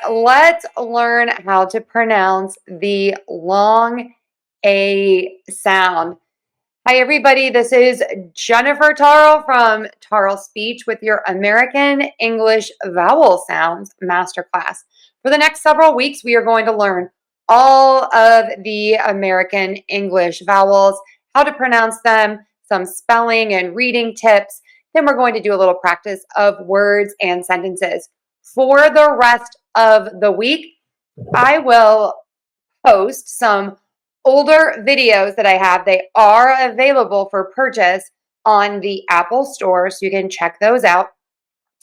let's learn how to pronounce the long A sound. Hi, everybody. This is Jennifer Tarle from Tarle Speech with your American English Vowel Sounds Masterclass. For the next several weeks, we are going to learn all of the American English vowels, how to pronounce them, some spelling and reading tips. Then we're going to do a little practice of words and sentences. For the rest of the week, I will post some older videos that I have. They are available for purchase on the Apple Store, so you can check those out.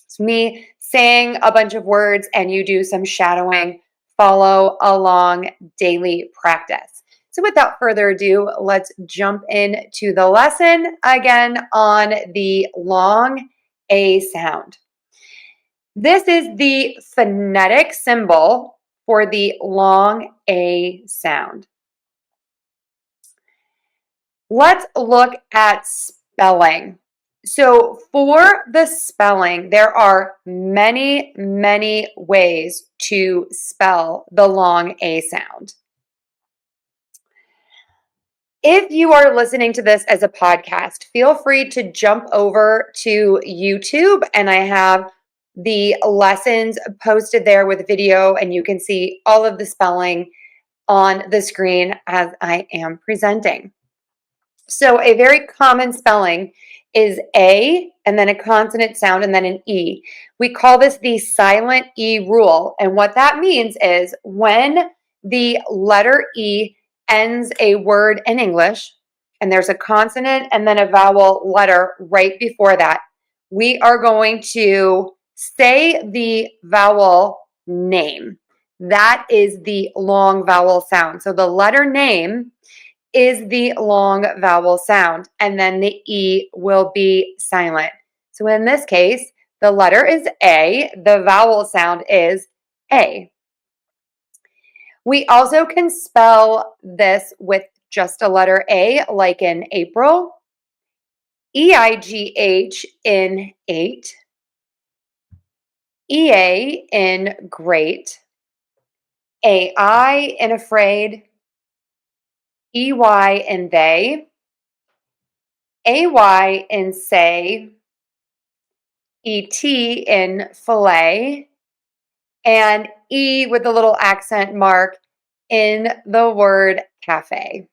It's me saying a bunch of words and you do some shadowing, follow along daily practice. So without further ado, let's jump into the lesson again on the long A sound. This is the phonetic symbol for the long A sound. Let's look at spelling. So for the spelling, there are many, many ways to spell the long A sound. If you are listening to this as a podcast, feel free to jump over to YouTube, and I have the lessons posted there with video, and you can see all of the spelling on the screen as I am presenting. So a very common spelling is A and then a consonant sound and then an E. We call this the silent E rule. And what that means is when the letter E ends a word in English and there's a consonant and then a vowel letter right before that, we are going to say the vowel name. That is the long vowel sound. So the letter name is the long vowel sound, and then the E will be silent. So in this case, the letter is A, the vowel sound is A. We also can spell this with just a letter A, like in April, EIGH in 8, EA in great, AI in afraid, EY in they, AY in say, ET in fillet, and E with a little accent mark in the word cafe.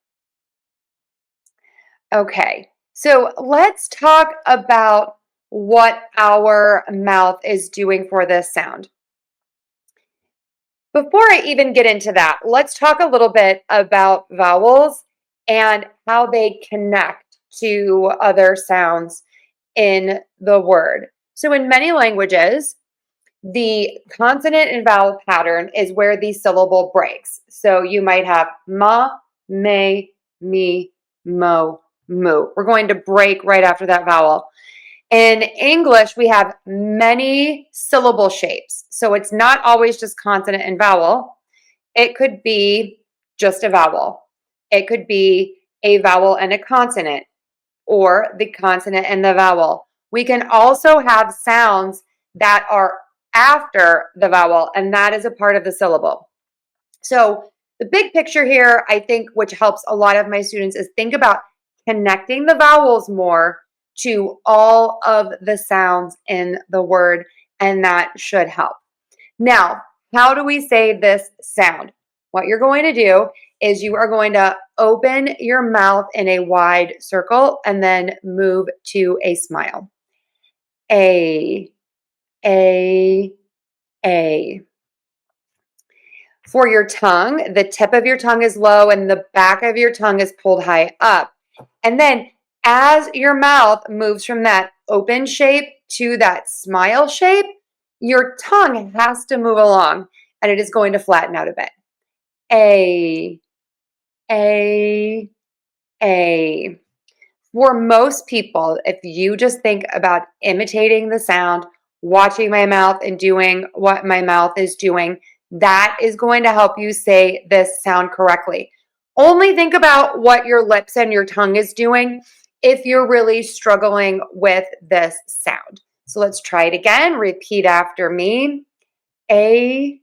Okay, so let's talk about what our mouth is doing for this sound. Before I even get into that, let's talk a little bit about vowels and how they connect to other sounds in the word. So in many languages, the consonant and vowel pattern is where the syllable breaks. So you might have ma, me, me, mo, mu. We're going to break right after that vowel. In English, we have many syllable shapes. So it's not always just consonant and vowel. It could be just a vowel. It could be a vowel and a consonant, or the consonant and the vowel. We can also have sounds that are after the vowel, and that is a part of the syllable. So the big picture here, I think, which helps a lot of my students, is think about connecting the vowels more to all of the sounds in the word, and that should help. Now, how do we say this sound? What you're going to do is you are going to open your mouth in a wide circle and then move to a smile. A, A, A. For your tongue, the tip of your tongue is low and the back of your tongue is pulled high up. And then as your mouth moves from that open shape to that smile shape, your tongue has to move along and it is going to flatten out a bit. A, A, A. For most people, if you just think about imitating the sound, watching my mouth and doing what my mouth is doing, that is going to help you say this sound correctly. Only think about what your lips and your tongue is doing if you're really struggling with this sound. So let's try it again. Repeat after me. A,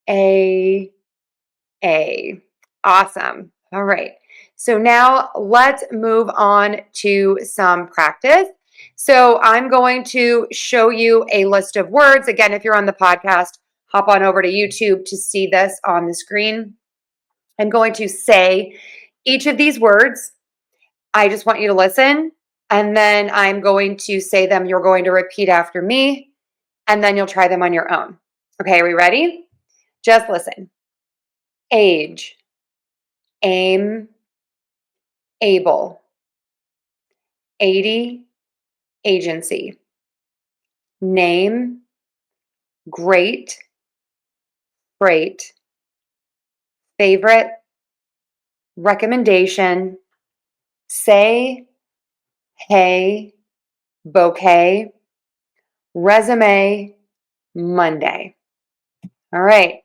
A, A. Awesome. All right. So now let's move on to some practice. So I'm going to show you a list of words. Again, if you're on the podcast, hop on over to YouTube to see this on the screen. I'm going to say each of these words. I just want you to listen, and then I'm going to say them. You're going to repeat after me, and then you'll try them on your own. Okay, are we ready? Just listen. Age, aim, able, 80, agency, name, great, freight, favorite, recommendation, say, hey, bouquet, resume, Monday. All right.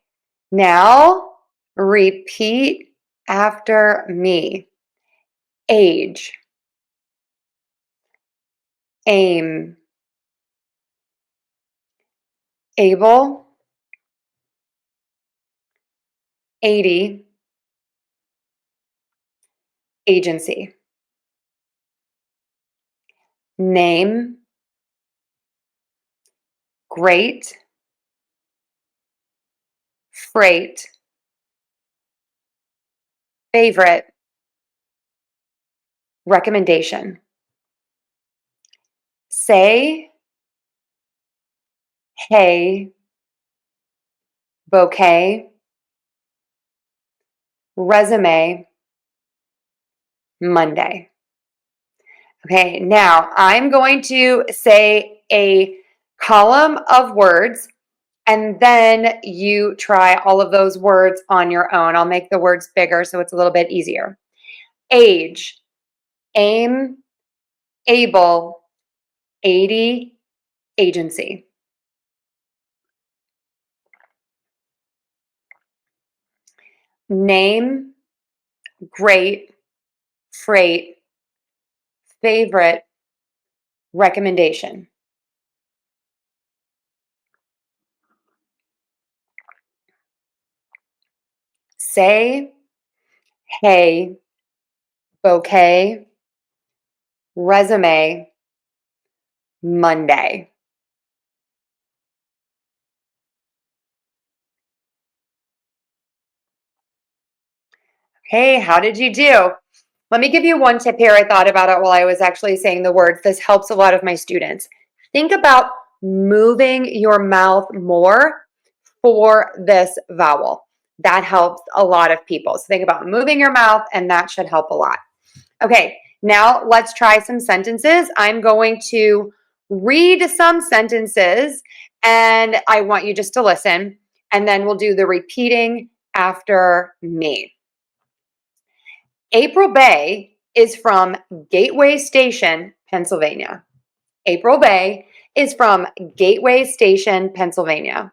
Now repeat after me. Age, aim, able, 80, agency, name, great, freight, favorite, recommendation. Say, hey, bouquet, resume, Monday. Okay, now I'm going to say a column of words, and then you try all of those words on your own. I'll make the words bigger so it's a little bit easier. Age, aim, able, 80, agency. Name, great, freight, favorite, recommendation. Say, hey, bouquet, resume, Monday. Hey, how did you do? Let me give you one tip here. I thought about it while I was actually saying the words. This helps a lot of my students. Think about moving your mouth more for this vowel. That helps a lot of people. So think about moving your mouth, and that should help a lot. Okay, now let's try some sentences. I'm going to read some sentences, and I want you just to listen, and then we'll do the repeating after me. April Bay is from Gateway Station, Pennsylvania. April Bay is from Gateway Station, Pennsylvania.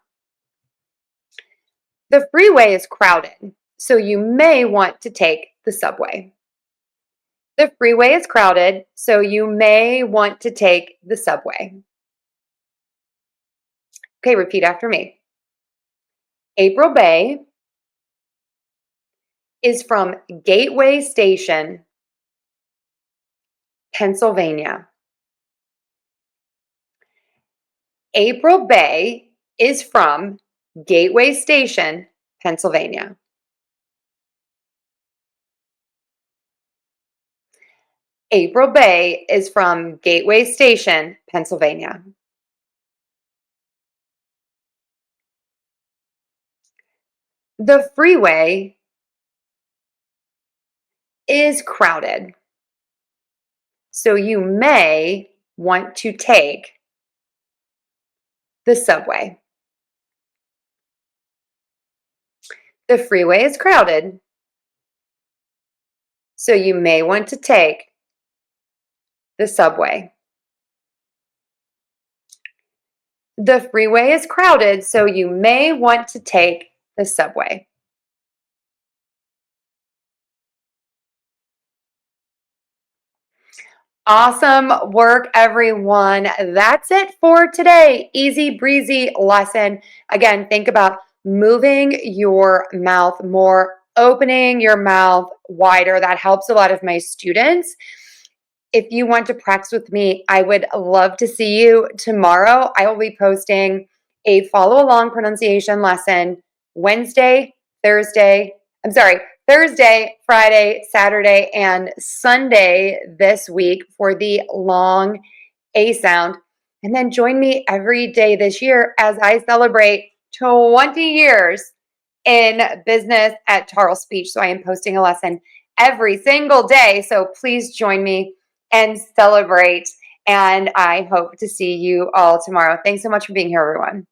The freeway is crowded, so you may want to take the subway. The freeway is crowded, so you may want to take the subway. Okay, repeat after me. April Bay is from Gateway Station, Pennsylvania. April Bay is from Gateway Station, Pennsylvania. April Bay is from Gateway Station, Pennsylvania. The freeway is crowded, so you may want to take the subway. The freeway is crowded, so you may want to take the subway. The freeway is crowded, so you may want to take the subway. Awesome work, everyone. That's it for today. Easy breezy lesson. Again, think about moving your mouth more, opening your mouth wider. That helps a lot of my students. If you want to practice with me, I would love to see you tomorrow. I will be posting a follow along pronunciation lesson Wednesday, Thursday, I'm sorry, Thursday, Friday, Saturday, and Sunday this week for the long A sound. And then join me every day this year as I celebrate 20 years in business at Tarle Speech. So I am posting a lesson every single day. So please join me and celebrate. And I hope to see you all tomorrow. Thanks so much for being here, everyone.